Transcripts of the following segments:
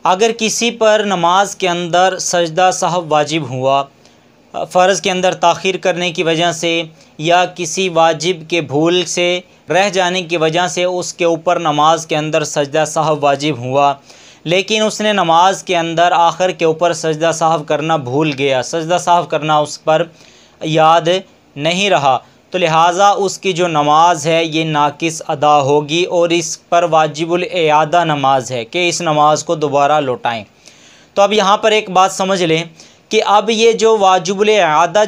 अगर किसी पर नमाज के अंदर सजदा सहव वाजिब हुआ, फ़र्ज़ के अंदर ताख़ीर करने की वजह से या किसी वाजिब के भूल से रह जाने की वजह से उसके ऊपर नमाज के अंदर सजदा सहव वाजिब हुआ, लेकिन उसने नमाज के अंदर आखिर के ऊपर सजदा सहव करना भूल गया, सजदा सहव करना उस पर याद नहीं रहा, तो लिहाजा उसकी जो नमाज है ये नाकिस अदा होगी और इस पर वाजिबुल इआदा नमाज है कि इस नमाज को दोबारा लौटाएं। तो अब यहाँ पर एक बात समझ लें कि अब ये जो वाजिबुल इआदा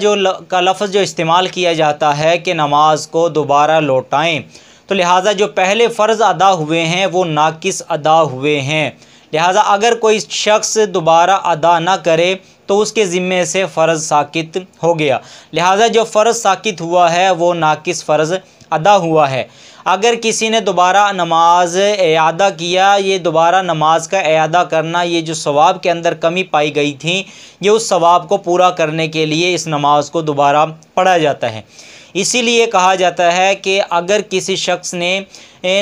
का लफ्ज़ जो इस्तेमाल किया जाता है कि नमाज को दोबारा लौटाएं, तो लिहाजा जो पहले फ़र्ज़ अदा हुए हैं वो नाकिस अदा हुए हैं। लिहाजा अगर कोई शख्स दोबारा अदा ना करे तो उसके ज़िम्मे से फ़र्ज़ साकित हो गया। लिहाजा जो फ़र्ज़ साकित हुआ है वो नाकिस फ़र्ज़ अदा हुआ है। अगर किसी ने दोबारा नमाज इआदा किया, ये दोबारा नमाज का इआदा करना, ये जो सवाब के अंदर कमी पाई गई थी, ये उस सवाब को पूरा करने के लिए इस नमाज को दोबारा पढ़ा जाता है। इसीलिए कहा जाता है कि अगर किसी शख्स ने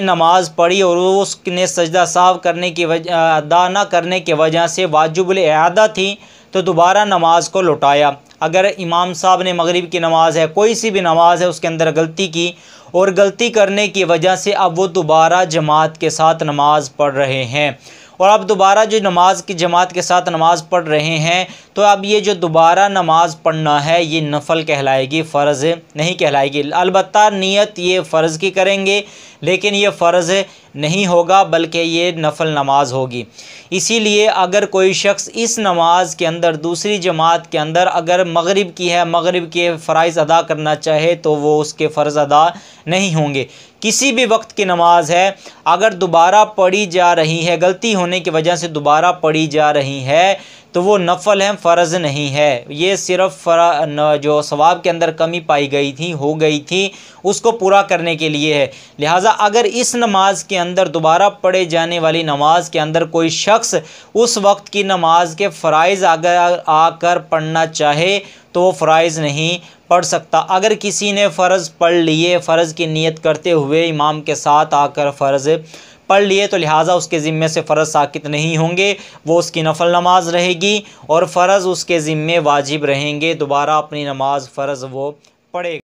नमाज पढ़ी और उसने सजदा सहव करने की अदा ना करने की वजह से वाजिबुल इआदा थी तो दोबारा नमाज को लौटाया। अगर इमाम साहब ने मगरिब की नमाज़ है, कोई सी भी नमाज़ है, उसके अंदर गलती की और गलती करने की वजह से अब वो दोबारा जमात के साथ नमाज़ पढ़ रहे हैं और अब दोबारा जो नमाज की जमात के साथ नमाज़ पढ़ रहे हैं, तो अब ये जो दोबारा नमाज पढ़ना है ये नफल कहलाएगी, फ़र्ज़ नहीं कहलाएगी। अलबत्ता नियत ये फ़र्ज़ की करेंगे लेकिन ये फ़र्ज़ नहीं होगा बल्कि ये नफल नमाज होगी। इसीलिए अगर कोई शख्स इस नमाज के अंदर दूसरी जमात के अंदर अगर मगरिब की है, मगरिब के फ़राइज़ अदा करना चाहे तो वो उसके फ़र्ज़ अदा नहीं होंगे। किसी भी वक्त की नमाज है अगर दोबारा पढ़ी जा रही है, गलती होने की वजह से दोबारा पढ़ी जा रही है, तो वो नफल है, फ़र्ज़ नहीं है। ये सिर्फ जो सवाब के अंदर कमी पाई गई थी, हो गई थी, उसको पूरा करने के लिए है। लिहाजा अगर इस नमाज के अंदर दोबारा पढ़े जाने वाली नमाज के अंदर कोई शख्स उस वक्त की नमाज के फ़राइज़ अगर आकर पढ़ना चाहे तो वो फ़राइज़ नहीं पढ़ सकता। अगर किसी ने फ़र्ज़ पढ़ लिए, फ़र्ज़ की नीयत करते हुए इमाम के साथ आकर फ़र्ज़ पढ़ लिए, तो लिहाजा उसके ज़िम्मे से फ़र्ज़ साकित नहीं होंगे, वो उसकी नफल नमाज रहेगी और फ़र्ज़ उसके ज़िम्मे वाजिब रहेंगे। दोबारा अपनी नमाज फ़र्ज़ वो पढ़ेगा।